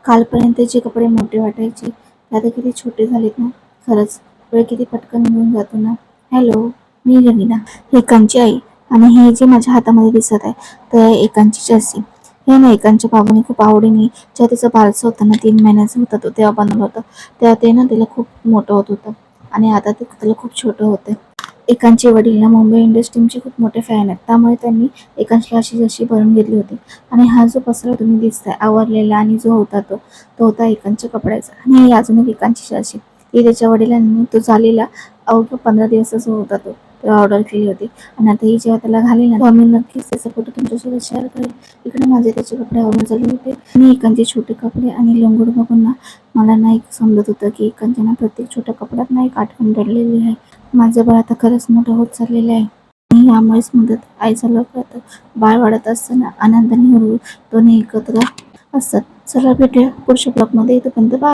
कालपर्यंत जे कपडे मोठे वाटायचे ते आता किती छोटे झालेत ना. खरंच वेळ किती पटकन निघून जातो ना. हॅलो, मी रवीना, एकांची आई. आणि हे जे माझ्या हातामध्ये दिसत आहे तर एकांची जर्सी. हे ना एकांच्या बाबांनी खूप आवडीने जेव्हा त्याचं बारसं होतं ना, 3 महिन्याचं होतं तो तेव्हा बनवलं होतं. तेव्हा ते ना त्याला खूप मोठं होत होतं आणि आता ते त्याला खूप छोटं होतं. एकांचे वडील ना मुंबई इंडियन्स टीमचे खूप मोठे फॅन आहेत, त्यामुळे त्यांनी एकांशला अशी जशी बनवून घेतली होती. आणि हा जो पसरा तुम्ही दिसताय आवरलेला आणि जो होता तो होता एकांच्या कपड्याचा. आणि ही अजून एक एकांची शर्सी, ही त्याच्या वडिलांनी तो झालेला अवघ्या 15 दिवसाचा होता तो तेव्हा ऑर्डर केली होती. आणि आता ही जेव्हा त्याला घालेल ना तेव्हा मी नक्कीच त्याचा फोटो तुमच्यासोबत शेअर करेल. इकडे माझे त्याचे कपडे आवडून झाले होते आणि एकांचे छोटे कपडे आणि लंगोट बघून ना मला ना एक समजत होतं की एकांच्या ना प्रत्येक छोट्या कपड्यात ना एक आठवण दडलेली आहे. माझं बाळ आता खरंच मोठं होत चाललेलं आहे आणि यामुळेच मदत आईचा लवकर बाळ वाढत असताना आनंदाने हुरहूर दोन्ही एकत्र असतात. चला भेटूया पुढच्या ब्लॉगमध्ये. तोपर्यंत बाय.